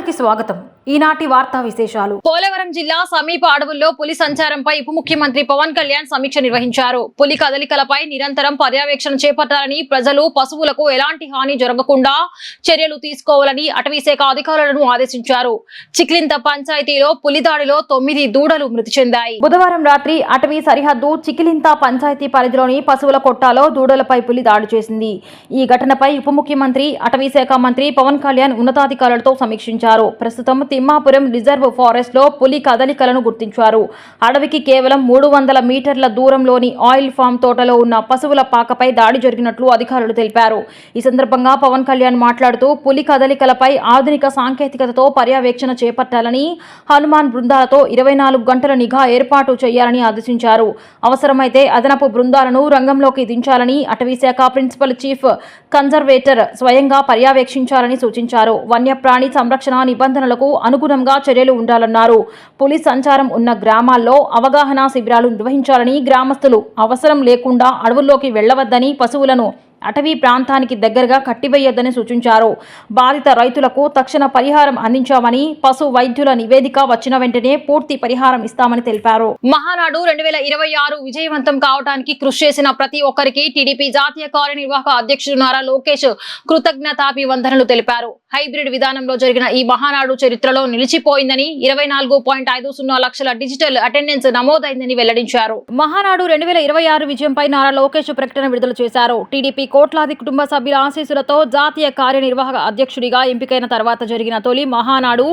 Channel కి స్వాగతం. ఈనాటి వార్తా విశేషాలు. పోలవరం జిల్లా సమీప అడవుల్లో పులి సంచారంపై ఉప ముఖ్యమంత్రి పవన్ కళ్యాణ్ సమీక్ష నిర్వహించారు. పులి కదలికలపై నిరంతరం పర్యవేక్షణ చేపట్టాలని, ప్రజలు పశువులకు ఎలాంటి హాని జరగకుండా చర్యలు తీసుకోవాలని అటవీ శాఖ అధికారులను ఆదేశించారు. చిక్లింత పంచాయతీలో పులి దాడిలో 9 దూడలు మృతి చెందాయి. బుధవారం రాత్రి అటవీ సరిహద్దు చికిలింత పంచాయతీ పరిధిలోని పశువుల కొట్టాలో దూడలపై పులి దాడి చేసింది. ఈ ఘటనపై ఉప ముఖ్యమంత్రి అటవీ శాఖ మంత్రి పవన్ కళ్యాణ్ ఉన్నతాధికారులతో సమీక్షించారు. ప్రస్తుతం తిమ్మాపురం రిజర్వ్ ఫారెస్ట్ లో పులి కదలికలను గుర్తించారు. అడవికి కేవలం 300 మీటర్ల దూరంలోని ఆయిల్ ఫామ్ తోటలో ఉన్న పశువుల పాకపై దాడి జరిగినట్లు అధికారులు తెలిపారు. ఈ సందర్భంగా పవన్ కళ్యాణ్ మాట్లాడుతూ పులి కదలికలపై ఆధునిక సాంకేతికతతో పర్యవేక్షణ చేపట్టాలని, హనుమాన్ బృందాలతో 24 గంటల నిఘా ఏర్పాటు చేయాలని ఆదేశించారు. అవసరమైతే అదనపు బృందాలను రంగంలోకి దించాలని, అటవీ శాఖ ప్రిన్సిపల్ చీఫ్ కన్జర్వేటర్ స్వయంగా పర్యవేక్షించాలని సూచించారు. వన్యప్రాణి సంరక్షణ నిబంధనలకు అనుగుణంగా చర్యలు ఉండాలన్నారు. పులి సంచారం ఉన్న గ్రామాల్లో అవగాహన శిబిరాలు నిర్వహించాలని, గ్రామస్తులు అవసరం లేకుండా అడవుల్లోకి వెళ్లవద్దని, పశువులను అటవీ ప్రాంతానికి దగ్గరగా కట్టివేయొద్దని సూచించారు. బాధిత రైతులకు తక్షణ పరిహారం అందించామని, పశు వైద్యుల నివేదిక వచ్చిన వెంటనే పూర్తి పరిహారం ఇస్తామని తెలిపారు. మహానాడు 2026 విజయవంతం కావడానికి కృషి చేసిన ప్రతి ఒక్కరికి టీడీపీ జాతీయ కార్యనిర్వాహక అధ్యక్షుడు నారా లోకేష్ కృతజ్ఞతాభివందనలు తెలిపారు. హైబ్రిడ్ విధానంలో జరిగిన ఈ మహానాడు చరిత్రలో నిలిచిపోయిందని, 24.50 లక్షల డిజిటల్ అటెండెన్స్ నమోదైందని వెల్లడించారు. మహానాడు 2026 విజయంపై నారా లోకేష్ ప్రకటన విడుదల చేశారు. టీడీపీ కోట్లాది కుటుంబ సభ్యుల ఆశీస్సులతో జాతీయ కార్యనిర్వాహక అధ్యక్షుడిగా ఎంపికైన తర్వాత జరిగిన తొలి మహానాడు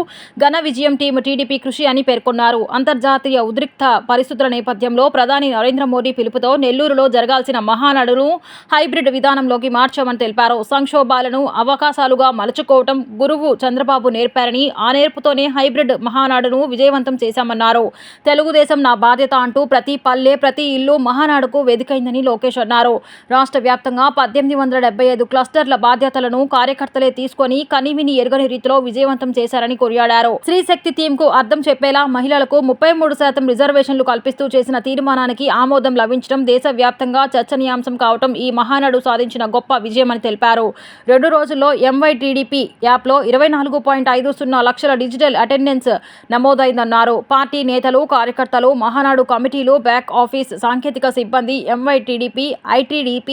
ఘన విజయం టీం టీడీపీ కృషి అని పేర్కొన్నారు. అంతర్జాతీయ ఉద్రిక్త పరిస్థితుల నేపథ్యంలో ప్రధాని నరేంద్ర మోదీ పిలుపుతో నెల్లూరులో జరగాల్సిన మహానాడును హైబ్రిడ్ విధానంలోకి మార్చామని తెలిపారు. సంక్షోభాలను అవకాశాలుగా మలుచుకోవటం గురువు చంద్రబాబు నేర్పారని, ఆ నేర్పుతోనే హైబ్రిడ్ మహానాడును విజయవంతం చేశామన్నారు. తెలుగుదేశం నా బాధ్యత అంటూ ప్రతి పల్లె, ప్రతి ఇల్లు మహానాడుకు వేదికైందని లోకేష్ అన్నారు. రాష్ట్ర వ్యాప్తంగా 1875 క్లస్టర్ల బాధ్యతలను కార్యకర్తలే తీసుకొని కనివిని ఎరుగని రీతిలో విజయవంతం చేశారని కొనియాడారు. స్త్రీశక్తి థీమ్కు అర్థం చెప్పేలా మహిళలకు 33% రిజర్వేషన్లు కల్పిస్తూ చేసిన తీర్మానానికి ఆమోదం లభించడం దేశవ్యాప్తంగా చర్చనీయాంశం కావడం ఈ మహానాడు సాధించిన గొప్ప విజయమని తెలిపారు. 2 రోజుల్లో MYTDP యాప్లో 24.50 లక్షల డిజిటల్ అటెండెన్స్ నమోదైందన్నారు. పార్టీ నేతలు, కార్యకర్తలు, మహానాడు కమిటీలు, బ్యాక్ ఆఫీస్ సాంకేతిక సిబ్బంది, MYTDP, ITDP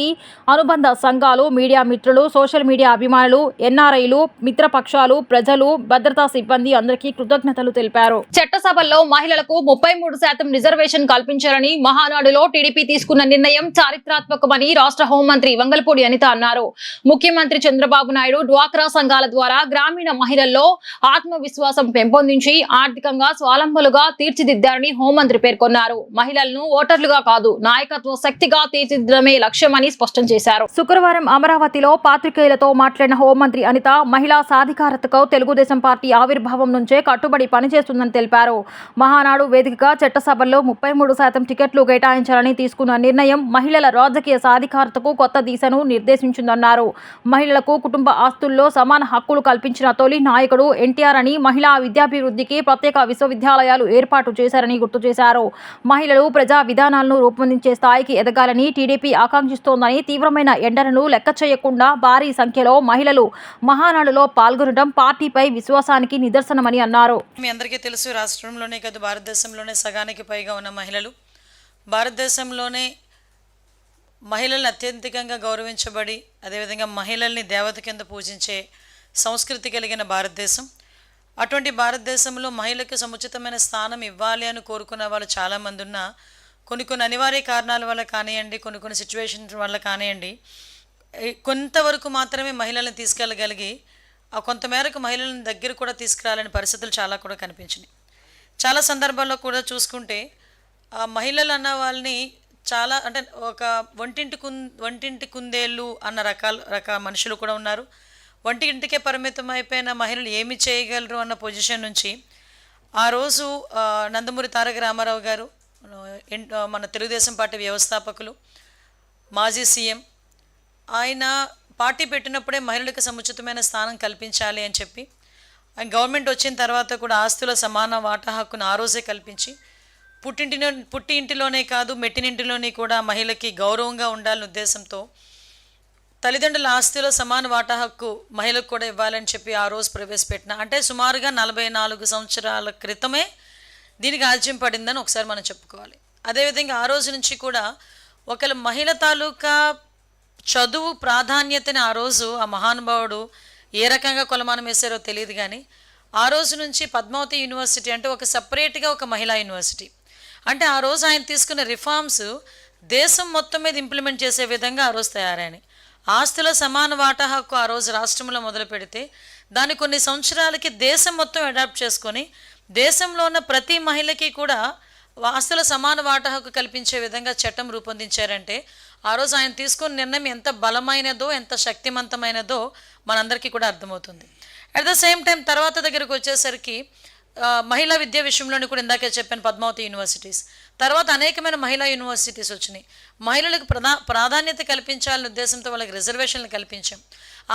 అనుబంధ సంఘాలు, మీడియా మిత్రులు, సోషల్ మీడియా అభిమానులు, NRIలు, మిత్రపక్షాలు, ప్రజలు, భద్రతా సిబ్బంది అందరికీ కృతజ్ఞతలు తెలిపారు. చట్టసభల్లో మహిళలకు 33% రిజర్వేషన్ కల్పించాలని మహానాడులో టీడీపీ తీసుకున్న నిర్ణయం చారిత్రాత్మకమని రాష్ట్ర హోంమంత్రి వంగల్పూడి అనిత అన్నారు. ముఖ్యమంత్రి చంద్రబాబు నాయుడు డ్వాక్రా సంఘాల ద్వారా గ్రామీణ మహిళల్లో ఆత్మవిశ్వాసం పెంపొందించి ఆర్థికంగా స్వావలంబులుగా తీర్చిదిద్దారని హోంమంత్రి పేర్కొన్నారు. మహిళలను ఓటర్లుగా కాదు, నాయకత్వ శక్తిగా తీర్చిదిద్దడమే లక్ష్యమని స్పష్టం చేశారు. శుక్రవారం అమరావతిలో పాత్రికేయులతో మాట్లాడిన హోంమంత్రి అనిత మహిళా సాధికారతకు తెలుగుదేశం పార్టీ ఆవిర్భావం నుంచే కట్టుబడి పనిచేస్తుందని తెలిపారు. మహానాడు వేదికగా చట్టసభల్లో 33% టికెట్లు కేటాయించాలని తీసుకున్న నిర్ణయం మహిళల రాజకీయ సాధికారతకు కొత్త దిశను నిర్దేశించిందన్నారు. మహిళలకు కుటుంబ ఆస్తుల్లో సమాన హక్కులు కల్పించిన తొలి నాయకుడు ఎన్టీఆర్ అని, మహిళా విద్యాభివృద్ధికి ప్రత్యేక విశ్వవిద్యాలయాలు ఏర్పాటు చేశారని గుర్తు చేశారు. మహిళలు ప్రజా విధానాలను రూపొందించే స్థాయికి ఎదగాలని టీడీపీ ఆకాంక్షిస్తోందని, తీవ్రమైన ఎండలను లెక్క చేయకుండా భారీ సంఖ్యలో మహిళలు మహానాడులో పాల్గొనడం పార్టీపై విశ్వాసానికి నిదర్శనమని అన్నారు. మీ అందరికీ తెలుసు, రాష్ట్రంలోనే కాదు భారతదేశంలోనే సగానికి పైగా ఉన్న మహిళలు, భారతదేశంలోనే మహిళల్ని అత్యధికంగా గౌరవించబడి అదేవిధంగా మహిళల్ని దేవత కింద పూజించే సంస్కృతి కలిగిన భారతదేశం. అటువంటి భారతదేశంలో మహిళలకు సముచితమైన స్థానం ఇవ్వాలి అని కోరుకున్న వాళ్ళు చాలామంది ఉన్నా కొన్ని అనివార్య కారణాల వల్ల కానివ్వండి, కొన్ని సిచ్యువేషన్స్ వల్ల కానివ్వండి, కొంతవరకు మాత్రమే మహిళలను తీసుకెళ్ళగలిగి ఆ కొంతమేరకు మహిళలను దగ్గర కూడా తీసుకురాలని పరిస్థితులు చాలా కూడా కనిపించినాయి. చాలా సందర్భాల్లో చూసుకుంటే ఆ మహిళలు అన్న వాళ్ళని చాలా అంటే ఒక వంటింటి కుందేళ్ళు అన్న రకాల మనుషులు కూడా ఉన్నారు. వంటింటికే పరిమితం అయిపోయిన మహిళలు ఏమి చేయగలరు అన్న పొజిషన్ నుంచి ఆ రోజు నందమూరి తారక రామారావు గారు, మన తెలుగుదేశం పార్టీ వ్యవస్థాపకులు, మాజీ సీఎం, ఆయన పార్టీ పెట్టినప్పుడే మహిళలకు సముచితమైన స్థానం కల్పించాలి అని చెప్పి గవర్నమెంట్ వచ్చిన తర్వాత కూడా ఆస్తుల సమాన వాటా హక్కును ఆ రోజే కల్పించి పుట్టి ఇంటిలోనే కాదు మెట్టినింటిలోనే కూడా మహిళకి గౌరవంగా ఉండాలనే ఉద్దేశంతో తల్లిదండ్రుల ఆస్తిలో సమాన వాటా హక్కు మహిళకు కూడా ఇవ్వాలని చెప్పి ఆ రోజు ప్రవేశపెట్టిన, అంటే సుమారుగా 44 సంవత్సరాల క్రితమే దీనికి ఆజ్యం పడిందని ఒకసారి మనం చెప్పుకోవాలి. అదేవిధంగా ఆ రోజు నుంచి కూడా ఒకవేళ మహిళ తాలూకా చదువు ప్రాధాన్యతని ఆ రోజు ఆ మహానుభావుడు ఏ రకంగా కొలమానం వేశారో తెలియదు, కానీ ఆ రోజు నుంచి పద్మావతి యూనివర్సిటీ అంటే ఒక సపరేట్గా ఒక మహిళా యూనివర్సిటీ. అంటే ఆ రోజు ఆయన తీసుకున్న రిఫార్మ్స్ దేశం మొత్తం మీద ఇంప్లిమెంట్ చేసే విధంగా ఆ రోజు తయారైనాయి. ఆస్తిలో సమాన వాటా హక్కు ఆ రోజు రాష్ట్రంలో మొదలు పెడితే దాన్ని కొన్ని సంవత్సరాలకి దేశం మొత్తం అడాప్ట్ చేసుకొని దేశంలో ఉన్న ప్రతి మహిళకి కూడా ఆస్తిలో సమాన వాటా హక్కు కల్పించే విధంగా చట్టం రూపొందించారంటే ఆ రోజు ఆయన తీసుకున్న నిర్ణయం ఎంత బలమైనదో ఎంత శక్తివంతమైనదో మనందరికీ కూడా అర్థమవుతుంది. అట్ ద సేమ్ టైం తర్వాత దగ్గరకు వచ్చేసరికి మహిళా విద్య విషయంలోని కూడా ఇందాకే చెప్పాను పద్మావతి యూనివర్సిటీస్, తర్వాత అనేకమైన మహిళా యూనివర్సిటీస్ వచ్చినాయి. మహిళలకు ప్రాధాన్యత కల్పించాలనే ఉద్దేశంతో వాళ్ళకి రిజర్వేషన్లు కల్పించాం.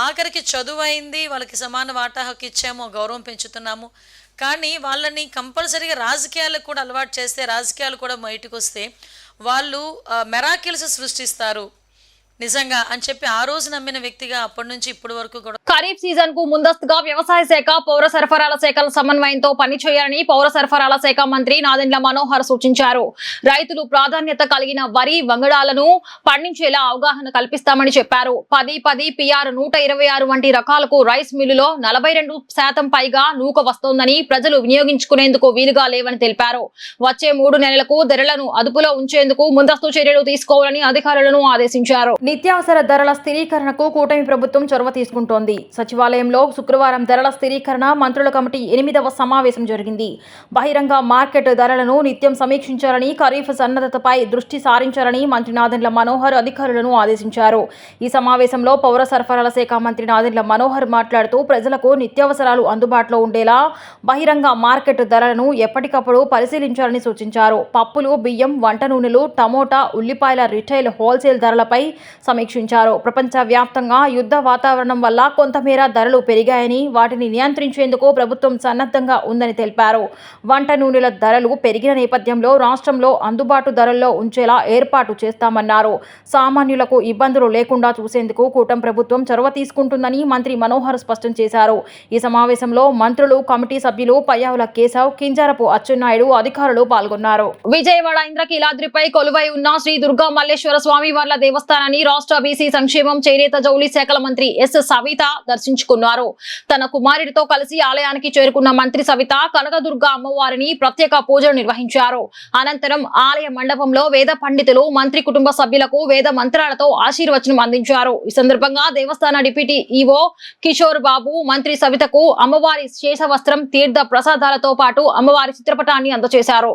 ఆఖరికి చదువు అయింది, వాళ్ళకి సమాన వాటా హక్కు ఇచ్చాము, గౌరవం పెంచుతున్నాము. కానీ వాళ్ళని కంపల్సరీగా రాజకీయాలకు కూడా అలవాటు చేస్తే, రాజకీయాలు కూడా బయటకు వస్తే వాళ్ళు మెరాకిల్స్ సృష్టిస్తారు నిజంగా అని చెప్పి ఆ రోజు నమ్మిన వ్యక్తిగా అప్పటి నుంచి ఇప్పటి వరకు కూడా. ఖరీఫ్ సీజన్ కు ముందస్తుగా వ్యవసాయ శాఖ పౌర సరఫరాల శాఖల సమన్వయంతో పనిచేయాలని పౌర సరఫరాల శాఖ మంత్రి నాదెండ్ల మనోహర్ సూచించారు. రైతులు ప్రాధాన్యత కలిగిన వరి, వంగడాలను పండించేలా అవగాహన కల్పిస్తామని చెప్పారు. 10-10 PR 126 వంటి రకాలకు రైస్ మిల్లులో 42% పైగా నూక వస్తోందని, ప్రజలు వినియోగించుకునేందుకు వీలుగా లేవని తెలిపారు. వచ్చే 3 నెలలకు ధరలను అదుపులో ఉంచేందుకు ముందస్తు చర్యలు తీసుకోవాలని అధికారులను ఆదేశించారు. నిత్యావసర ధరల స్థిరీకరణకు కూటమి ప్రభుత్వం చొరవ తీసుకుంటోంది. సచివాలయంలో శుక్రవారం ధరల స్థిరీకరణ మంత్రుల కమిటీ 8వ సమావేశం జరిగింది. బహిరంగ మార్కెట్ ధరలను నిత్యం సమీక్షించాలని, ఖరీఫ్ సన్నద్ధతపై దృష్టి సారించాలని మంత్రి నాదెండ్ల మనోహర్ అధికారులను ఆదేశించారు. ఈ సమావేశంలో పౌర సరఫరాల శాఖ మంత్రి నాదెండ్ల మనోహర్ మాట్లాడుతూ ప్రజలకు నిత్యావసరాలు అందుబాటులో ఉండేలా బహిరంగ మార్కెట్ ధరలను ఎప్పటికప్పుడు పరిశీలించాలని సూచించారు. పప్పులు, బియ్యం, వంట నూనెలు, టమోటా, ఉల్లిపాయల రిటైల్, హోల్సేల్ ధరలపై సమీక్షించారు. ప్రపంచవ్యాప్తంగా యుద్ధ వాతావరణం వల్ల కొంతమేర ధరలు పెరిగాయని, వాటిని నియంత్రించేందుకు ప్రభుత్వం సన్నద్ధంగా ఉందని తెలిపారు. వంట నూనెల ధరలు పెరిగిన నేపథ్యంలో రాష్ట్రంలో అందుబాటు ధరల్లో ఉంచేలా ఏర్పాటు చేస్తామన్నారు. సామాన్యులకు ఇబ్బందులు లేకుండా చూసేందుకు కూటమి ప్రభుత్వం చొరవ తీసుకుంటుందని మంత్రి మనోహర్ స్పష్టం చేశారు. ఈ సమావేశంలో మంత్రులు, కమిటీ సభ్యులు పయ్యావుల కేశవ్, కింజారపు అచ్చెన్నాయుడు అధికారులు పాల్గొన్నారు. విజయవాడ ఇంద్రకీలాద్రిపై కొలువై ఉన్న శ్రీ దుర్గా మల్లేశ్వర స్వామివార్ల దేవస్థానాన్ని రాష్ట్ర బీసీ సంక్షేమం, చేనేత, జౌళి శాఖల మంత్రి ఎస్ సవిత దర్శించుకున్నారు. తన కుమారుడితో కలిసి ఆలయానికి చేరుకున్న మంత్రి సవిత కనకదుర్గ అమ్మవారిని ప్రత్యేక పూజలు నిర్వహించారు. అనంతరం ఆలయ మండపంలో వేద పండితులు మంత్రి కుటుంబ సభ్యులకు వేద మంత్రాలతో ఆశీర్వచనం అందించారు. ఈ సందర్భంగా దేవస్థాన డిప్యూటీ ఈవో కిషోర్ బాబు మంత్రి సవితకు అమ్మవారి శేషవస్త్రం, తీర్థ ప్రసాదాలతో పాటు అమ్మవారి చిత్రపటాన్ని అందజేశారు.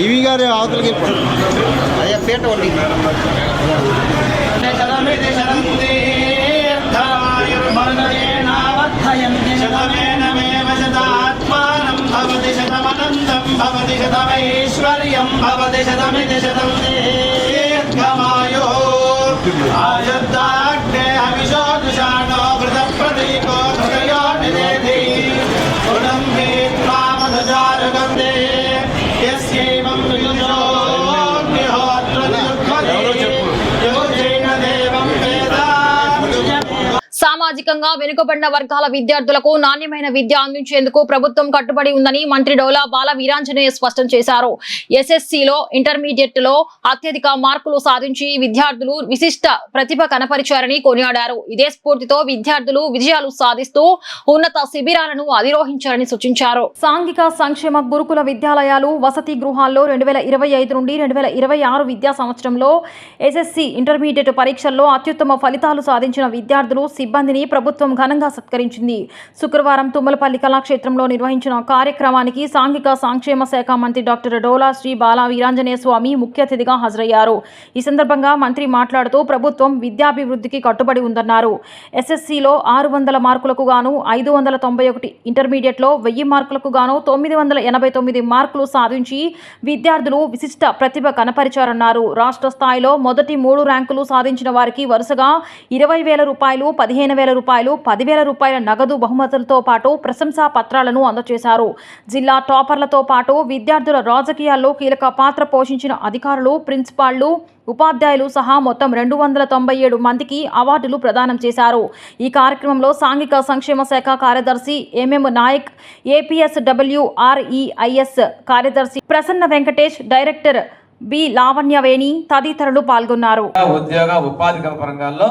ఈవీ గారు అవతలకి అయ్యా పేట ఒకటి సామాజికంగా వెనుకబడిన వర్గాల విద్యార్థులకు నాణ్యమైన విద్య అందించేందుకు ప్రభుత్వం కట్టుబడి ఉందని మంత్రి డోలా బాల వీరాంజనేయ స్పష్టం చేశారు. ఎస్ఎస్సిలో, ఇంటర్మీడియట్ లో అత్యధిక మార్కులు సాధించి విద్యార్థులు విశిష్ట ప్రతిభ కనపరిచారని కొనియాడారు. ఇదే స్ఫూర్తితో విద్యార్థులు విజయాలు సాధిస్తూ ఉన్నత శిబిరాలను అధిరోహించారని సూచించారు. సాంఘిక సంక్షేమ గురుకుల విద్యాలయాలు, వసతి గృహాల్లో 2025 నుండి 2026 విద్యా సంవత్సరంలో ఎస్ఎస్సి, ఇంటర్మీడియట్ పరీక్షల్లో అత్యుత్తమ ఫలితాలు సాధించిన విద్యార్థులు, సిబ్బందిని ప్రభుత్వం ఘనంగా సత్కరించింది. శుక్రవారం తుమ్మలపల్లి కళాక్షేత్రంలో నిర్వహించిన కార్యక్రమానికి సాంఘిక సంక్షేమ శాఖ మంత్రి డాక్టర్ డోలా శ్రీ బాల వీరాంజనేయ స్వామి ముఖ్య అతిథిగా హాజరయ్యారు. ఈ సందర్భంగా మంత్రి మాట్లాడుతూ ప్రభుత్వం విద్యాభివృద్ధికి కట్టుబడి ఉందన్నారు. ఎస్ఎస్సిలో 600 మార్కులకు గాను 591, ఇంటర్మీడియట్లో 1000 మార్కులకు గాను 989 మార్కులు సాధించి విద్యార్థులు విశిష్ట ప్రతిభ కనపరిచారన్నారు. రాష్ట్ర స్థాయిలో మొదటి 3 ర్యాంకులు సాధించిన వారికి వరుసగా 20,000 రూపాయలు, 15,000 50,000 రూపాయలు, 10,000 రూపాయల నగదు బహుమతులతో పాటు ప్రశంసా పత్రాలను అందజేశారు. జిల్లా టాపర్లతో పాటు విద్యార్థుల రాజకీయాల్లో కీలక పాత్ర పోషించిన అధికారులు, ప్రిన్సిపాళ్లు, ఉపాధ్యాయులు సహా మొత్తం 297 మందికి అవార్డులు ప్రదానం చేశారు. ఈ కార్యక్రమంలో సాంఘిక సంక్షేమ శాఖ కార్యదర్శి ఎంఎం నాయక్, ఏపీఎస్డబ్ల్యూఆర్ఈఐఎస్ కార్యదర్శి ప్రసన్న వెంకటేష్, డైరెక్టర్ బి లావణ్యవేణి తదితరులు పాల్గొన్నారు. ఉద్యోగ ఉపాధి రంగాల్లో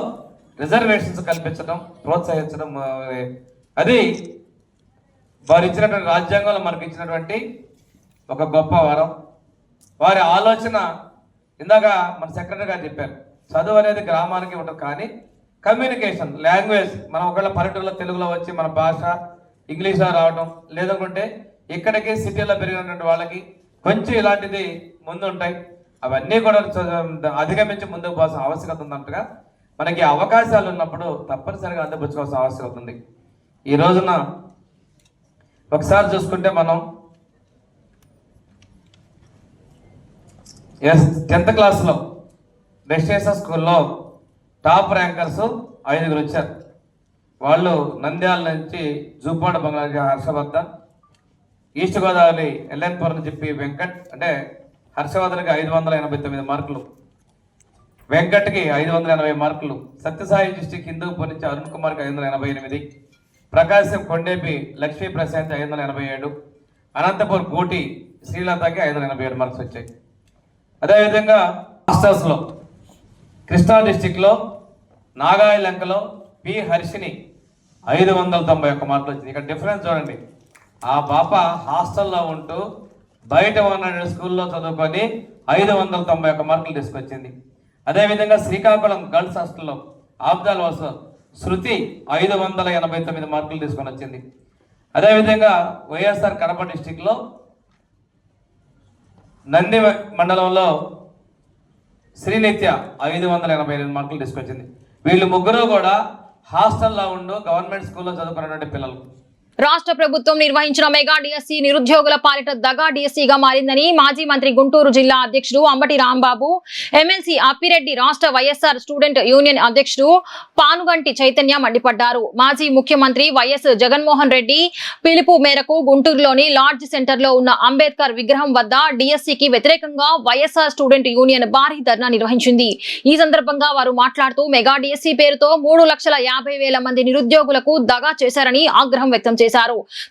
రిజర్వేషన్స్ కల్పించడం, ప్రోత్సహించడం, అది వారు ఇచ్చినటువంటి రాజ్యాంగంలో మనకి ఇచ్చినటువంటి ఒక గొప్ప వరం. వారి ఆలోచన ఇందాక మన సెక్రటరీ గారు చెప్పారు, చదువు అనేది గ్రామానికి ఉంటుంది, కానీ కమ్యూనికేషన్ లాంగ్వేజ్ మనం ఒకవేళ పల్లెటూరులో తెలుగులో వచ్చి మన భాష ఇంగ్లీష్లో రావడం, లేదనుకుంటే ఇక్కడికి సిటీలో పెరిగినటువంటి వాళ్ళకి కొంచెం ఇలాంటిది ముందుంటాయి. అవన్నీ కూడా అధిగమించి ముందుకు పోవాల్సిన ఆవశ్యకత ఉందంటగా మనకి అవకాశాలు ఉన్నప్పుడు తప్పనిసరిగా అందిపుచ్చుకోవాల్సిన ఆవశ్యకత ఉంది. ఈ రోజున ఒకసారి చూసుకుంటే మనం 10th క్లాస్లో రెసిడెన్షియల్ స్కూల్లో టాప్ ర్యాంకర్స్ 5 వచ్చారు. వాళ్ళు నంద్యాల నుంచి జూపాడ బంగ్లా హర్షవర్ధన్, ఈస్ట్ గోదావరి ఎల్ఎన్పురం అని చెప్పి వెంకట్, అంటే హర్షవర్ధన్కి 589 మార్కులు, వెంకట్కి 580 మార్కులు, సత్యసాయి డిస్టిక్ హిందూపూర్ నుంచి అరుణ్ కుమార్కి 588, ప్రకాశం కొండేపి లక్ష్మీ ప్రశాంత్ 587, అనంతపూర్ కోటి శ్రీలతకి 587 మార్క్స్ వచ్చాయి. అదేవిధంగా మాస్టర్స్లో కృష్ణా డిస్టిక్లో నాగాయలంకలో పి హర్షిని 591 మార్కులు వచ్చింది. ఇక్కడ డిఫరెన్స్ చూడండి, ఆ పాప హాస్టల్లో ఉంటూ బయట ఉన్న స్కూల్లో చదువుకొని 591 మార్కులు తీసుకొచ్చింది. అదేవిధంగా శ్రీకాకుళం గర్ల్స్ హాస్టల్లో ఆబ్దాల్ వాసు శృతి 589 మార్కులు తీసుకొని వచ్చింది. అదేవిధంగా వైఎస్ఆర్ కడప డిస్టిక్లో నంది మండలంలో శ్రీనిత్య 588 మార్కులు తీసుకొచ్చింది. వీళ్ళు ముగ్గురు కూడా హాస్టల్లో ఉండు గవర్నమెంట్ స్కూల్లో చదువుకున్నటువంటి పిల్లలు. రాష్ట్ర ప్రభుత్వం నిర్వహించిన మెగా డిఎస్సి నిరుద్యోగుల పాలిట దగా డిఎస్సిగా మారిందని మాజీ మంత్రి గుంటూరు జిల్లా అధ్యక్షుడు అంబటి రాంబాబు, ఎమ్మెల్సీ అప్పిరెడ్డి, రాష్ట్ర వైఎస్ఆర్ స్టూడెంట్ యూనియన్ అధ్యక్షుడు పానుగంటి చైతన్య మండిపడ్డారు. మాజీ ముఖ్యమంత్రి వైఎస్ జగన్మోహన్ రెడ్డి పిలుపు మేరకు గుంటూరులోని లాడ్జ్ సెంటర్ లో ఉన్న అంబేద్కర్ విగ్రహం వద్ద డిఎస్సికి వ్యతిరేకంగా వైఎస్ఆర్ స్టూడెంట్ యూనియన్ భారీ ధర్నా నిర్వహించింది. ఈ సందర్భంగా వారు మాట్లాడుతూ మెగా డిఎస్సి పేరుతో 3,50,000 మంది నిరుద్యోగులకు దగా చేశారని ఆగ్రహం వ్యక్తం చేశారు.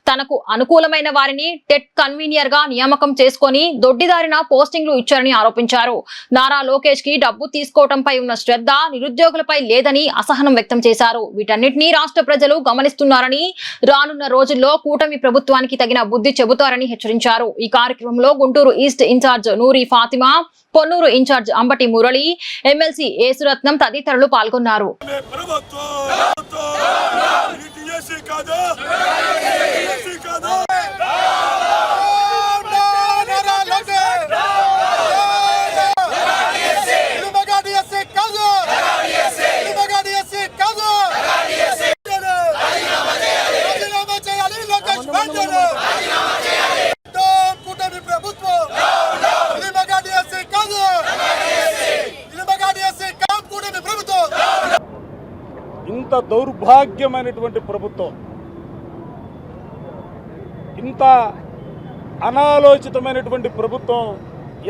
తనకు అనుకూలమైన వారిని టెట్ కన్వీనియర్ గా నియామకం చేసుకొని దొడ్డిదారిన పోస్టింగ్లు ఇచ్చారని ఆరోపించారు. నారా లోకేష్ కి డబ్బు తీసుకోవడంపై ఉన్న శ్రద్ధ నిరుద్యోగులపై లేదని అసహనం వ్యక్తం చేశారు. వీటన్నిటినీ రాష్ట్ర ప్రజలు గమనిస్తున్నారని, రానున్న రోజుల్లో కూటమి ప్రభుత్వానికి తగిన బుద్ధి చెబుతారని హెచ్చరించారు. ఈ కార్యక్రమంలో గుంటూరు ఈస్ట్ ఇన్ఛార్జ్ నూరి ఫాతిమా, పొన్నూరు ఇన్ఛార్జ్ అంబటి మురళి, ఎమ్మెల్సీ ఏసురత్నం తదితరులు పాల్గొన్నారు. ఇంత దౌర్భాగ్యమైనటువంటి ప్రభుత్వం, ఇంత అనాలోచితమైనటువంటి ప్రభుత్వం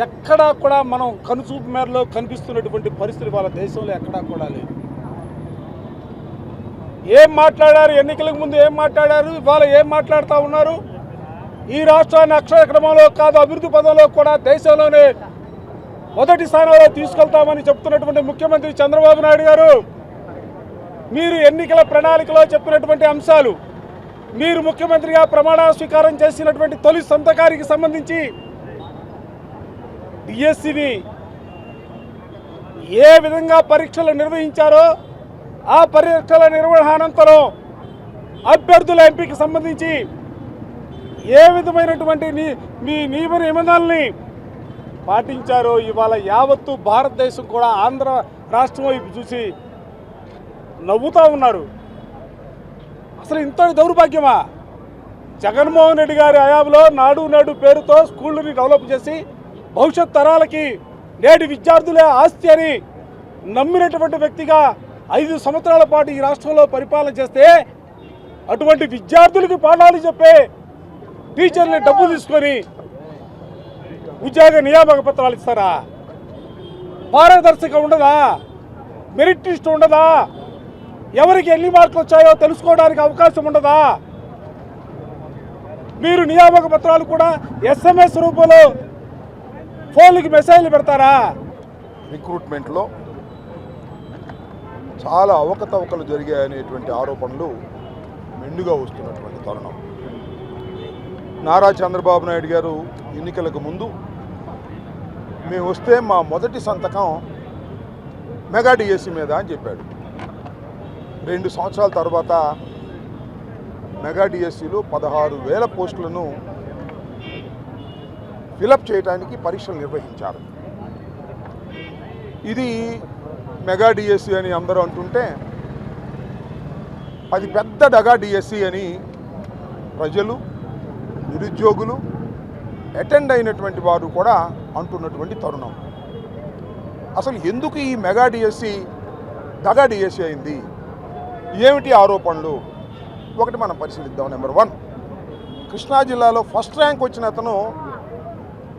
ఎక్కడా కూడా మనం కనుచూపు మేరలో కనిపిస్తున్నటువంటి పరిస్థితి వాళ్ళ దేశంలో ఎక్కడా కూడా లేదు. ఏం మాట్లాడారు, ఎన్నికలకు ముందు ఏం మాట్లాడారు, ఇవాళ ఏం మాట్లాడుతూ ఉన్నారు? ఈ రాష్ట్రాన్ని అక్షర క్రమంలో కాదు అభివృద్ధి పదంలో కూడా దేశంలోనే మొదటి స్థానంలో తీసుకెళ్తామని చెప్తున్నటువంటి ముఖ్యమంత్రి చంద్రబాబు నాయుడు గారు, మీరు ఎన్నికల ప్రణాళికలో చెప్పినటువంటి అంశాలు, మీరు ముఖ్యమంత్రిగా ప్రమాణ స్వీకారం చేసినటువంటి తొలి సంతకానికి సంబంధించి డిఎస్సిని ఏ విధంగా పరీక్షలు నిర్వహించారో ఆ పరీక్షల నిర్వహణ అనంతరం అభ్యర్థుల ఎంపికకు సంబంధించి ఏ విధమైనటువంటి మీ నియమ నిబంధనల్ని పాటించారో ఇవాళ యావత్తు భారతదేశం కూడా ఆంధ్ర రాష్ట్రం వైపు చూసి నవ్వుతూ ఉన్నారు. అసలు ఇంత దౌర్భాగ్యమా? జగన్మోహన్ రెడ్డి గారి హయాంలో నాడు నేడు పేరుతో స్కూళ్ళని డెవలప్ చేసి భవిష్యత్ తరాలకి నేటి విద్యార్థులే ఆస్తి అని నమ్మినటువంటి వ్యక్తిగా 5 సంవత్సరాల పాటు ఈ రాష్ట్రంలో పరిపాలన చేస్తే అటువంటి విద్యార్థులకి పాఠాలు చెప్పే టీచర్ని డబ్బు తీసుకొని ఉద్యోగ నియామక పత్రాలు ఇస్తారా? పారదర్శక ఉండదా? మెరిట్ లిస్ట్ ఉండదా? ఎవరికి ఎన్ని మార్కులు వచ్చాయో తెలుసుకోవడానికి అవకాశం ఉండదా? మీరు నియామక పత్రాలు కూడా SMS రూపంలో ఫోన్లకి మెసేజ్లు పెడతారా? రిక్రూట్మెంట్లో చాలా అవకతవకలు జరిగాయనేటువంటి ఆరోపణలు మెండుగా వస్తున్నటువంటి తరుణం. నారా చంద్రబాబు నాయుడు గారు ఎన్నికలకు ముందు మేము వస్తే మా మొదటి సంతకం మెగా డిఎస్సి మీద అని చెప్పాడు. 2 సంవత్సరాల తర్వాత మెగా డిఎస్సిలో 16,000 పోస్టులను ఫిలప్ చేయడానికి పరీక్షలు నిర్వహించారు. ఇది మెగా డిఎస్సి అని అందరూ అంటుంటే అది పెద్ద డగా డిఎస్సి అని ప్రజలు, నిరుద్యోగులు, అటెండ్ అయినటువంటి వారు కూడా అంటున్నటువంటి తరుణం. అసలు ఎందుకు ఈ మెగా డిఎస్సి దగా డిఎస్సి అయింది? ఏమిటి ఆరోపణలు? ఒకటి మనం పరిశీలిద్దాం. నెంబర్ 1, కృష్ణా జిల్లాలో ఫస్ట్ ర్యాంక్ వచ్చిన అతను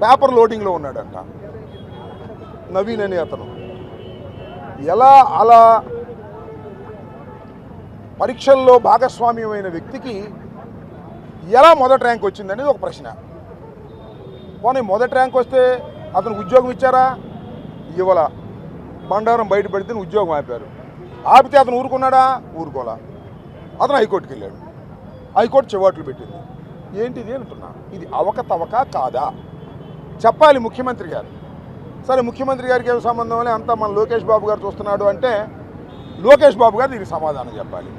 పేపర్ లోడింగ్లో ఉన్నాడంట. నవీన్ అనే అతను ఎలా అలా పరీక్షల్లో భాగస్వామ్యమైన వ్యక్తికి ఎలా మొదటి ర్యాంక్ వచ్చిందనేది ఒక ప్రశ్న. పోనీ మొదటి ర్యాంక్ వస్తే అతనికి ఉద్యోగం ఇచ్చారా? ఇవ్వాల. బండారం బయటపడితే ఉద్యోగం ఆపారు. ఆపితే అతను ఊరుకున్నాడా? ఊరుకోలా. అతను హైకోర్టుకి వెళ్ళాడు. హైకోర్టు చివాట్లు పెట్టింది. ఏంటిది అంటున్నా? ఇది అవకతవక కాదా? చెప్పాలి ముఖ్యమంత్రి గారు. సరే, ముఖ్యమంత్రి గారికి ఏం సంబంధం అని అంతా మన లోకేష్ బాబు గారు చూస్తున్నాడు అంటే లోకేష్ బాబు గారు దీనికి సమాధానం చెప్పాలి.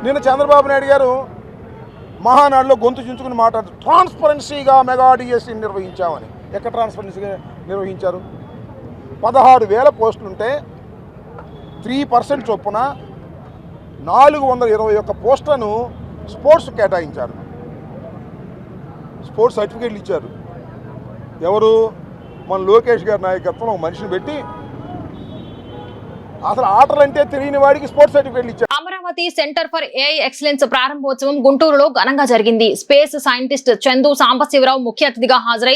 నిన్న చంద్రబాబు నాయుడు గారు మహానాడులో గొంతు చించుకుని మాట్లాడుతూ ట్రాన్స్పరెన్సీగా మెగా డిఎస్సి నిర్వహించామని. ఎక్కడ ట్రాన్స్పరెన్సీగా నిర్వహించారు? 16,000 పోస్టులుంటే 3% చొప్పున 421 పోస్టులను స్పోర్ట్స్ కేటాయించారు. స్పోర్ట్స్ సర్టిఫికేట్లు ఇచ్చారు. ఎవరు? మన లోకేష్ గారి నాయకత్వంలో ఒక మనిషిని పెట్టి అసలు ఆటలంటే తెలియని వాడికి స్పోర్ట్స్ సర్టిఫికేట్లు ఇచ్చారు. Amaravati centre for AI excellence ప్రారంభోత్సవం గుంటూరులో ఘనంగా జరిగింది. స్పేస్ సైంటిస్ట్ చందు సాంబశివరావు ముఖ్య అతిథిగా హాజరై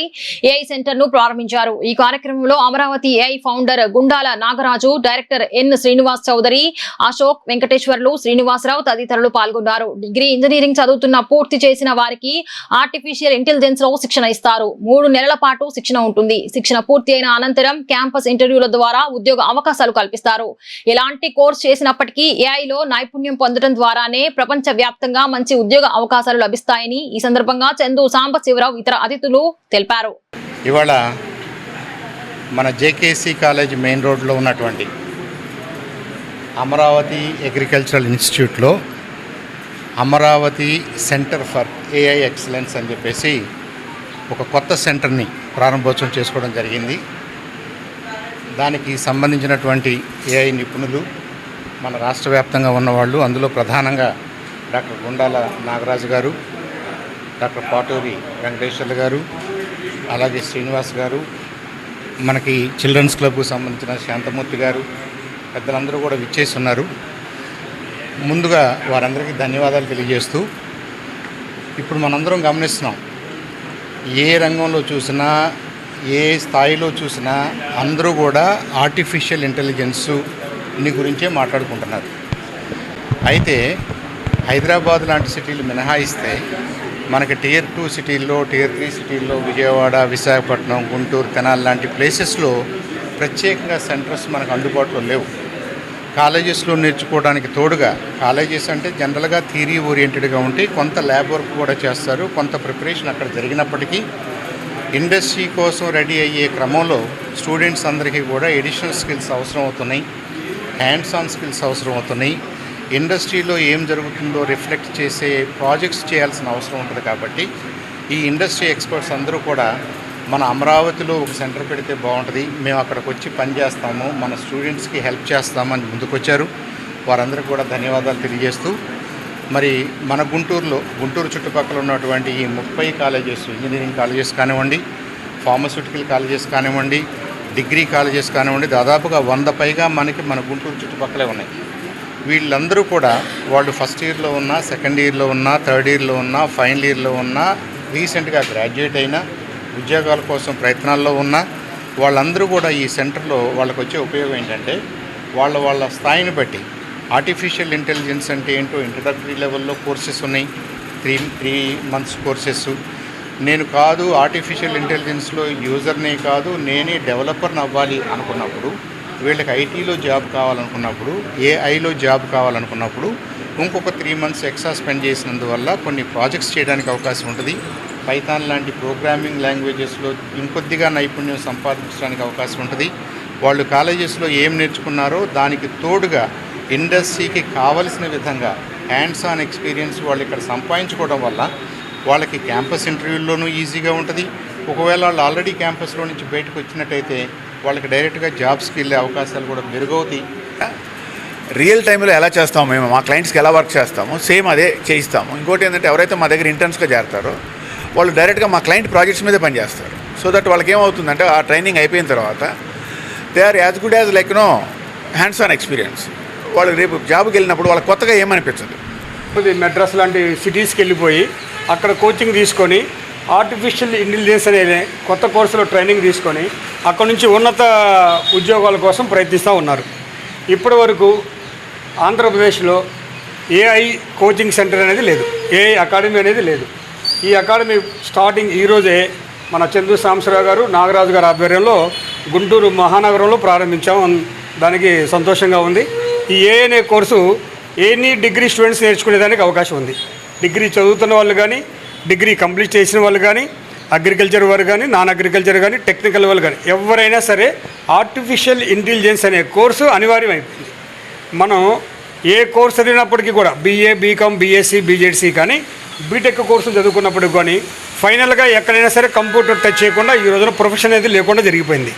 ఏఐ సెంటర్ ను ప్రారంభించారు. ఈ కార్యక్రమంలో Amaravati AI founder Gundala Nagaraju, director N Srinivas Chowdary, Ashok, Venkateswarlu, Srinivasarao తదితరులు పాల్గొన్నారు. డిగ్రీ ఇంజనీరింగ్ చదువుతున్న పూర్తి చేసిన వారికి ఆర్టిఫిషియల్ ఇంటెలిజెన్స్ లో శిక్షణ ఇస్తారు. 3 నెలల పాటు శిక్షణ ఉంటుంది. శిక్షణ పూర్తి అయిన అనంతరం క్యాంపస్ ఇంటర్వ్యూల ద్వారా ఉద్యోగ అవకాశాలు కల్పిస్తారు. ఎలాంటి కోర్స్ చేసినప్పటికీ ఏఐలో నైపుణ్యం పొందడం ద్వారానే ప్రపంచ వ్యాప్తంగా మంచి ఉద్యోగ అవకాశాలు లభిస్తాయని ఈ సందర్భంగా చందు సాంబశివరావు ఇతర అతిథులు తెలిపారు. ఇవాళ మన జేకేసీ కాలేజ్ మెయిన్ రోడ్లో ఉన్నటువంటి అమరావతి అగ్రికల్చరల్ ఇన్స్టిట్యూట్లో Amaravati centre for AI excellence అని చెప్పేసి ఒక కొత్త సెంటర్ని ప్రారంభోత్సవం చేసుకోవడం జరిగింది. దానికి సంబంధించినటువంటి ఏఐ నిపుణులు మన రాష్ట్ర వ్యాప్తంగా ఉన్నవాళ్ళు, అందులో ప్రధానంగా డాక్టర్ గుండాల నాగరాజు గారు, డాక్టర్ పాటూరి వెంకటేశ్వర్లు గారు, అలాగే శ్రీనివాస్ గారు, మనకి చిల్డ్రన్స్ క్లబ్కు సంబంధించిన శాంతమూర్తి గారు, పెద్దలందరూ కూడా విచ్చేసి ఉన్నారు. ముందుగా వారందరికీ ధన్యవాదాలు తెలియజేస్తూ, ఇప్పుడు మనందరం గమనిస్తున్నాం, ఏ రంగంలో చూసినా, ఏ స్థాయిలో చూసినా అందరూ కూడా ఆర్టిఫిషియల్ ఇంటెలిజెన్స్ని గురించే మాట్లాడుకుంటున్నారు. అయితే హైదరాబాద్ లాంటి సిటీలు మినహాయిస్తే మనకి Tier 2 సిటీల్లో, Tier 3 సిటీల్లో, విజయవాడ, విశాఖపట్నం, గుంటూరు, తెనాలి లాంటి ప్లేసెస్లో ప్రత్యేకంగా సెంటర్స్ మనకు అందుబాటులో లేవు. కాలేజెస్లో నేర్చుకోవడానికి తోడుగా, కాలేజెస్ అంటే జనరల్గా థియరీ ఓరియంటెడ్గా ఉంటే కొంత ల్యాబ్ వర్క్ కూడా చేస్తారు, కొంత ప్రిపరేషన్ అక్కడ జరిగినప్పటికీ ఇండస్ట్రీ కోసం రెడీ అయ్యే క్రమంలో స్టూడెంట్స్ అందరికీ కూడా ఎడిషనల్ స్కిల్స్ అవసరం అవుతున్నాయి, హ్యాండ్స్ ఆన్ స్కిల్స్ అవసరం అవుతున్నాయి. ఇండస్ట్రీలో ఏం జరుగుతుందో రిఫ్లెక్ట్ చేసే ప్రాజెక్ట్స్ చేయాల్సిన అవసరం ఉంటుంది. కాబట్టి ఈ ఇండస్ట్రీ ఎక్స్పర్ట్స్ అందరూ కూడా మన అమరావతిలో ఒక సెంటర్ పెడితే బాగుంటుంది, మేము అక్కడికి వచ్చి పనిచేస్తాము, మన స్టూడెంట్స్కి హెల్ప్ చేస్తామని ముందుకొచ్చారు. వారందరికీ కూడా ధన్యవాదాలు తెలియజేస్తూ, మరి మన గుంటూరు చుట్టుపక్కల ఉన్నటువంటి ఈ 30 కాలేజెస్, ఇంజనీరింగ్ కాలేజెస్ కానివ్వండి, ఫార్మస్యూటికల్ కాలేజెస్ కానివ్వండి, డిగ్రీ కాలేజెస్ కానివ్వండి, దాదాపుగా 100 పైగా మన గుంటూరు చుట్టుపక్కలే ఉన్నాయి. వీళ్ళందరూ కూడా వాళ్ళు ఫస్ట్ ఇయర్లో ఉన్నా, సెకండ్ ఇయర్లో ఉన్నా, థర్డ్ ఇయర్లో ఉన్నా, ఫైనల్ ఇయర్లో ఉన్నా, రీసెంట్గా గ్రాడ్యుయేట్ అయినా, ఉద్యోగాల కోసం ప్రయత్నాల్లో ఉన్నా, వాళ్ళందరూ కూడా ఈ సెంటర్లో వాళ్ళకు వచ్చే ఉపయోగం ఏంటంటే వాళ్ళ స్థాయిని బట్టి ఆర్టిఫిషియల్ ఇంటెలిజెన్స్ అంటే ఏంటో ఇంట్రడక్టరీ లెవెల్లో కోర్సెస్ ఉన్నాయి, 3 months కోర్సెస్. నేను కాదు ఆర్టిఫిషియల్ ఇంటెలిజెన్స్లో యూజర్నే కాదు, నేనే డెవలపర్ని అవ్వాలి అనుకున్నప్పుడు, వీళ్ళకి ఐటీలో జాబ్ కావాలనుకున్నప్పుడు, ఏఐలో జాబ్ కావాలనుకున్నప్పుడు ఇంకొక 3 months ఎక్స్ట్రా స్పెండ్ చేసినందువల్ల కొన్ని ప్రాజెక్ట్స్ చేయడానికి అవకాశం ఉంటుంది. పైథాన్ లాంటి ప్రోగ్రామింగ్ లాంగ్వేజెస్లో ఇంకొద్దిగా నైపుణ్యం సంపాదించడానికి అవకాశం ఉంటుంది. వాళ్ళు కాలేజెస్లో ఏం నేర్చుకున్నారో దానికి తోడుగా ఇండస్ట్రీకి కావలసిన విధంగా హ్యాండ్స్ ఆన్ ఎక్స్పీరియన్స్ వాళ్ళు ఇక్కడ సంపాదించుకోవడం వల్ల వాళ్ళకి క్యాంపస్ ఇంటర్వ్యూల్లోనూ ఈజీగా ఉంటుంది. ఒకవేళ వాళ్ళు ఆల్రెడీ క్యాంపస్లో నుంచి బయటకు వచ్చినట్టయితే వాళ్ళకి డైరెక్ట్గా జాబ్స్కి వెళ్ళే అవకాశాలు కూడా మెరుగవుతాయి. రియల్ టైంలో ఎలా చేస్తాము, మేము మా క్లయింట్స్కి ఎలా వర్క్ చేస్తాము, సేమ్ అదే చేయిస్తాము. ఇంకోటి ఏంటంటే ఎవరైతే మా దగ్గర ఇంటర్న్స్గా చేరతారో వాళ్ళు డైరెక్ట్గా మా క్లయింట్ ప్రాజెక్ట్స్ మీదే పనిచేస్తారు. సో దట్ వాళ్ళకి ఏమవుతుందంటే ఆ ట్రైనింగ్ అయిపోయిన తర్వాత they are as good as like hands on experience. వాళ్ళు రేపు జాబ్కి వెళ్ళినప్పుడు వాళ్ళకి కొత్తగా ఏమనిపించదు. మెడ్రాస్ లాంటి సిటీస్కి వెళ్ళిపోయి అక్కడ కోచింగ్ తీసుకొని ఆర్టిఫిషియల్ ఇంటెలిజెన్స్ అనే కొత్త కోర్సులో ట్రైనింగ్ తీసుకొని అక్కడ నుంచి ఉన్నత ఉద్యోగాల కోసం ప్రయత్నిస్తూ ఉన్నారు. ఇప్పటి వరకు ఆంధ్రప్రదేశ్లో ఏఐ కోచింగ్ సెంటర్ అనేది లేదు, ఏఐ అకాడమీ అనేది లేదు. ఈ అకాడమీ స్టార్టింగ్ ఈరోజే మన చందు సాంబశివరావు గారు, నాగరాజు గారు ఆధ్వర్యంలో గుంటూరు మహానగరంలో ప్రారంభించాం. దానికి సంతోషంగా ఉంది. ఈ ఏఐ అనే కోర్సు ఎనీ డిగ్రీ స్టూడెంట్స్ నేర్చుకునేదానికి అవకాశం ఉంది. డిగ్రీ చదువుతున్న వాళ్ళు కానీ, డిగ్రీ కంప్లీట్ చేసిన వాళ్ళు కానీ, అగ్రికల్చర్ వారు కానీ, నాన్ అగ్రికల్చర్ కానీ, టెక్నికల్ వాళ్ళు కానీ ఎవరైనా సరే ఆర్టిఫిషియల్ ఇంటెలిజెన్స్ అనే కోర్సు అనివార్యమైంది. మనం ఏ కోర్సు చదివినప్పటికీ కూడా BA, BCom, BSc, BJC కానీ బీటెక్ కోర్సులు చదువుకున్నప్పటికి కానీ ఫైనల్గా ఎక్కడైనా సరే కంప్యూటర్ టచ్ చేయకుండా ఈ రోజున ప్రొఫెషన్ అనేది లేకుండా జరిగిపోయింది.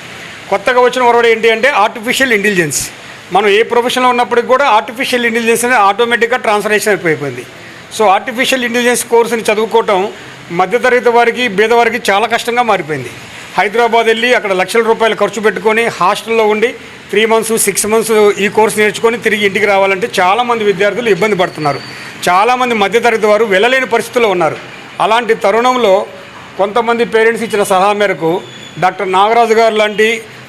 కొత్తగా వచ్చిన వరవడి ఏంటి అంటే ఆర్టిఫిషియల్ ఇంటెలిజెన్స్. మనం ఏ ప్రొఫెషన్లో ఉన్నప్పటికి కూడా ఆర్టిఫిషియల్ ఇంటెలిజెన్స్ అనేది ఆటోమేటిక్గా ట్రాన్స్లేషన్ అయిపోయింది. సో ఆర్టిఫిషియల్ ఇంటెలిజెన్స్ కోర్సుని చదువుకోవటం మధ్యతరగతి వారికి, పేదవారికి చాలా కష్టంగా మారిపోయింది. హైదరాబాద్ వెళ్ళి అక్కడ లక్షల రూపాయలు ఖర్చు పెట్టుకొని హాస్టల్లో ఉండి 3 months, 6 months ఈ కోర్సు నేర్చుకొని తిరిగి ఇంటికి రావాలంటే చాలామంది విద్యార్థులు ఇబ్బంది పడుతున్నారు. చాలామంది మధ్యతరగతి వారు వెళ్ళలేని పరిస్థితుల్లో ఉన్నారు. అలాంటి తరుణంలో కొంతమంది పేరెంట్స్ ఇచ్చిన సలహా మేరకు డాక్టర్ నాగరాజు గారు లాంటి,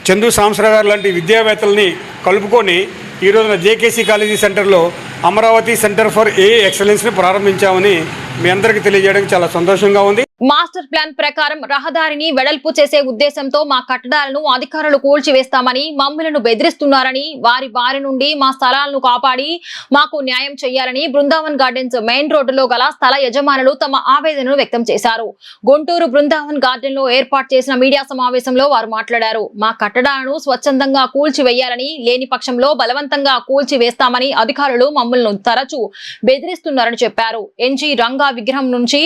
చందు సాంబశివరావు గారు లాంటి విద్యావేత్తల్ని కలుపుకొని ఈ రోజున జేకేసీ కాలేజీ సెంటర్లో అమరావతి సెంటర్ ఫర్ ఏఐ ఎక్సలెన్స్ని ప్రారంభించామని మీ అందరికీ తెలియజేయడానికి చాలా సంతోషంగా ఉంది. మాస్టర్ ప్లాన్ ప్రకారం రహదారిని వెడల్పు చేసే ఉద్దేశంతో మా కట్టడాలను అధికారులు కూల్చివేస్తామని, మమ్మలను బెదిరిస్తున్నారని, వారి బారి నుండి మా స్థలాలను కాపాడి మాకు న్యాయం చేయాలని బృందావన్ గార్డెన్స్ మెయిన్ రోడ్డులో గల స్థల యజమానులు తమ ఆవేదనను వ్యక్తం చేశారు. గుంటూరు బృందావన్ గార్డెన్ లో ఏర్పాటు చేసిన మీడియా సమావేశంలో వారు మాట్లాడారు. మా కట్టడాలను స్వచ్ఛందంగా కూల్చివేయాలని, లేని పక్షంలో బలవంతంగా కూల్చివేస్తామని అధికారులు మమ్మల్ని తరచూ బెదిరిస్తున్నారని చెప్పారు. ఎన్జీ రంగా విగ్రహం నుంచి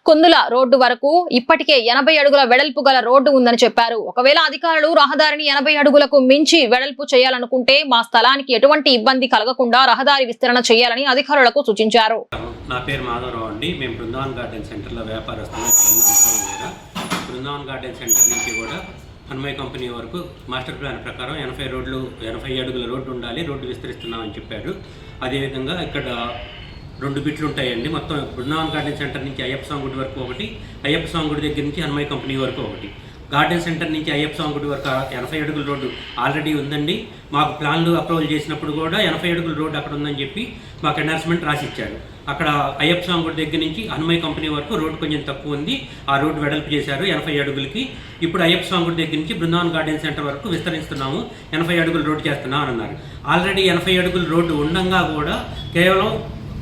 కుందుల రోడ్డు వరకు ఇప్పటికే 80 అడుగుల వెడల్పు గల రోడ్డు ఉందని చెప్పారు. ఒకవేళ అధికారులు రహదారిని 80 అడుగులకు మించి వెడల్పు చేయాలనుకుంటే మా స్థలానికి ఎటువంటి ఇబ్బంది కలగకుండా రహదారి విస్తరణ చేయాలని అధికారులకు సూచించారు. నా పేరు మాధవరావు అండి. మేము బృందావన్ గార్డెన్ సెంటర్లో వ్యాపారస్తులు. బృందావన్ గార్డెన్ సెంటర్ నుంచి కూడా హనుమయ్య కంపెనీ వరకు మాస్టర్ ప్లాన్ ప్రకారం 80 అడుగుల రోడ్డు ఉండాలి, రోడ్డు విస్తరిస్తున్నామని చెప్పారు. అదేవిధంగా ఇక్కడ 2 బిట్లు ఉంటాయండి. మొత్తం బృందావన్ గార్డెన్ సెంటర్ నుంచి అయ్యప్ప స్వామి గుడి వరకు ఒకటి, అయ్యప్ప స్వామి గుడి దగ్గర నుంచి హనుమయ్య కంపెనీ వరకు ఒకటి. గార్డెన్ సెంటర్ నుంచి అయ్యప్ప స్వామి గుడి వరకు 80 అడుగుల రోడ్డు ఆల్రెడీ ఉందండి. మాకు ప్లాన్లు అప్రూవల్ చేసినప్పుడు కూడా 80 అడుగుల రోడ్డు అక్కడ ఉందని చెప్పి మాకు ఎన్హాన్స్మెంట్ రాసి ఇచ్చారు. అక్కడ అయ్యప్ప స్వామి గుడి దగ్గర నుంచి హనుమయ్య కంపెనీ వరకు రోడ్డు కొంచెం తక్కువ ఉంది, ఆ రోడ్డు వెడల్పు చేశారు 80 అడుగులకి. ఇప్పుడు అయ్యప్ప స్వామి గుడి దగ్గర నుంచి బృందావన్ గార్డెన్ సెంటర్ వరకు విస్తరిస్తున్నాము, 80 అడుగుల రోడ్డు చేస్తున్నాం అని అన్నారు. ఆల్రెడీ 80 అడుగుల రోడ్డు ఉండగా కూడా కేవలం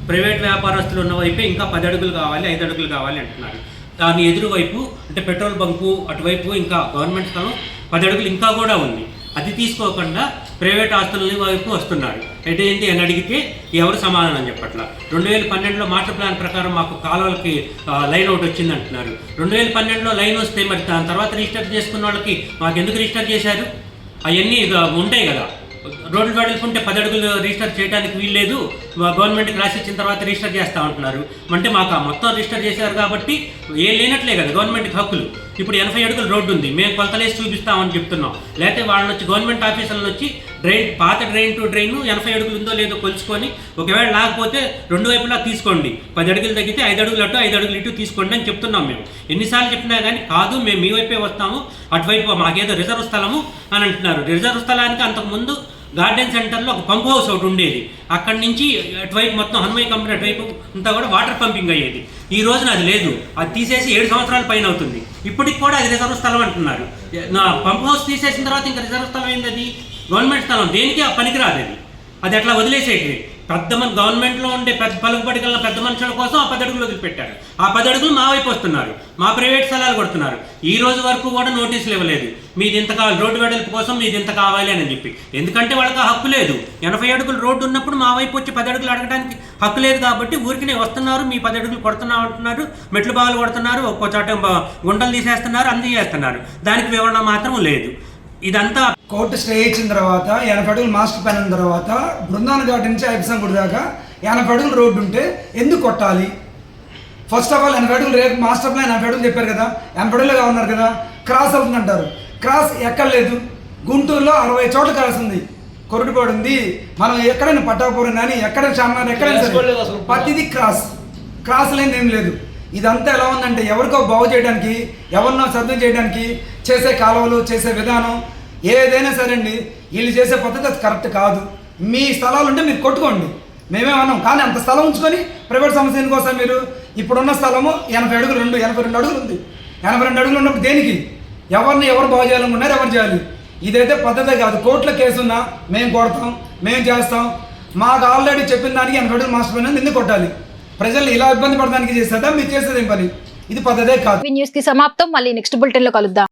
ప్రైవేట్ వ్యాపారస్తులు ఉన్న వైపే ఇంకా 10 అడుగులు కావాలి, 5 అడుగులు కావాలి అంటున్నారు. దాని ఎదురువైపు అంటే పెట్రోల్ బంకు అటువైపు ఇంకా గవర్నమెంట్ స్థలం 10 అడుగులు ఇంకా కూడా ఉంది. అది తీసుకోకుండా ప్రైవేట్ ఆస్తుల వైపు వస్తున్నారు. ఏంటి అని అడిగితే ఎవరు సమాధానం చెప్పట్లా. 2012లో మాస్టర్ ప్లాన్ ప్రకారం మాకు కాలువలకి లైన్ ఒకటి వచ్చింది అంటున్నారు. 2012లో లైన్ వస్తే మరి దాని తర్వాత రిజిస్టర్ చేసుకున్న వాళ్ళకి మాకు ఎందుకు రిజిస్టర్ చేశారు? అవన్నీ ఉంటాయి కదా. రోడ్లు వెడల్పుంటే 10 అడుగులు రిజిస్టర్ చేయడానికి వీల్లేదు, గవర్నమెంట్కి రాసి ఇచ్చిన తర్వాత రిజిస్టర్ చేస్తూ ఉంటున్నారు. అంటే మాకు మొత్తం రిజిస్టర్ చేశారు కాబట్టి ఏం లేనట్లే కదా గవర్నమెంట్కి హక్కులు. ఇప్పుడు 80 అడుగుల రోడ్డు ఉంది, మేము కొలతలేసి చూపిస్తామని చెప్తున్నాం. లేకపోతే వాళ్ళని వచ్చి గవర్నమెంట్ ఆఫీసర్లను వచ్చి పాత డ్రైన్ టు డ్రైన్ 80 అడుగులు ఉందో లేదో కొలుచుకొని, ఒకవేళ లేకపోతే 2 వైపులా తీసుకోండి, 10 అడుగులు తగ్గితే 5 అడుగులు అటు 5 అడుగులు ఇటు తీసుకోండి అని చెప్తున్నాం. మేము ఎన్నిసార్లు చెప్పినా కానీ కాదు, మేము మీ వైపే వస్తాము, అటువైపు మాకేదో రిజర్వ్ స్థలము అని అంటున్నారు. రిజర్వ్ స్థలానికి అంతకుముందు గార్డెన్ సెంటర్లో ఒక పంప్ హౌస్ ఒకటి ఉండేది, అక్కడి నుంచి అటువైపు మొత్తం హనుమయ్య కంపెనీ అటువైపు అంతా కూడా వాటర్ పంపింగ్ అయ్యేది. ఈ రోజున అది లేదు, అది తీసేసి 7 సంవత్సరాల పైన అవుతుంది. ఇప్పటికి కూడా అది రిజర్వ్ స్థలం అంటున్నారు. నా పంప్ హౌస్ తీసేసిన తర్వాత ఇంకా రిజర్వ్ స్థలం ఏంది? అది గవర్నమెంట్ స్థలం, దేనికి ఆ పనికిరాదు. అది అట్లా వదిలేసేటివి. గవర్నమెంట్లో ఉండే పలుకుబడికల పెద్ద మనుషుల కోసం ఆ 10 అడుగులు వదిలిపెట్టారు. ఆ 10 అడుగులు మా వైపు వస్తున్నారు, మా ప్రైవేట్ స్థలాలు కొడుతున్నారు. ఈ రోజు వరకు కూడా నోటీసులు ఇవ్వలేదు, మీది ఇంత కావాలి, రోడ్డు వెడల్పు కోసం మీది ఇంత కావాలి అని చెప్పి. ఎందుకంటే వాళ్ళకి ఆ హక్కు లేదు. 80 అడుగులు రోడ్డు ఉన్నప్పుడు మా వైపు వచ్చి 10 అడుగులు అడగడానికి హక్కు లేదు కాబట్టి ఊరికినే వస్తున్నారు, మీ 10 అడుగులు కొడుతున్నాం అంటున్నారు, మెట్లు బావులు కొడుతున్నారు, ఒక్కో చోట గుంటలు తీసేస్తున్నారు, అన్ని చేస్తున్నారు. దానికి వివరణ మాత్రం లేదు. ఇదంతా కోర్టు స్టే ఇచ్చిన తర్వాత 80 అడుగులు మాస్టర్ ప్లాన్ అయిన తర్వాత బృందావన ఘాట్ నుంచి ఐబిసం గుడి దాకా 80 అడుగులు రోడ్డు ఉంటే ఎందుకు కొట్టాలి? ఫస్ట్ ఆఫ్ ఆల్ 80 అడుగులు రేపు మాస్టర్ ప్లాన్ 80 అడుగులు చెప్పారు కదా, 80 అడుగులుగా ఉన్నారు కదా, క్రాస్ అవుతుంది అంటారు. క్రాస్ ఎక్కడ లేదు. గుంటూరులో 60 చోట్ల క్రాస్ ఉంది, కొరటిపాడు ఉంది, మనం ఎక్కడైనా పట్టాపురం కానీ ఎక్కడైనా చామనార్ ఎక్కడైనా ప్రతిదీ క్రాస్ లేని ఏం లేదు. ఇదంతా ఎలా ఉందంటే ఎవరికో బాగు చేయడానికి, ఎవరినో సర్దుం చేయడానికి చేసే కాలువలు, చేసే విధానం ఏదైనా సరే అండి, వీళ్ళు చేసే పద్ధతి అది కరెక్ట్ కాదు. మీ స్థలాలు ఉంటే మీరు కొట్టుకోండి, మేమేమన్నాం. కానీ అంత స్థలం ఉంచుకొని ప్రైవేట్ సమస్య ఎందుకోసం? మీరు ఇప్పుడున్న స్థలము 80 అడుగులు 82 అడుగులు ఉంది. 82 అడుగులు ఉన్నప్పుడు దేనికి? ఎవరు బాగు చేయాలనుకున్నారు, ఎవరు చేయాలి? ఇదైతే పద్ధతే కాదు. కోర్టులో కేసు ఉన్నా మేము కొడతాం, మేము చేస్తాం. మాకు ఆల్రెడీ చెప్పిన దానికి 80 అడుగులు మాస్టర్ ప్లాన్ ఎందుకు కొట్టాలి? ప్రజలు ఇలా ఇబ్బంది పడడానికి చేసేదా? మీరు చేసేది ఏం పని? ఇది పద్ధతే కాదు. న్యూస్ కి సమాప్తం. మళ్ళీ నెక్స్ట్ బులెటిన్ లో కలుద్దాం.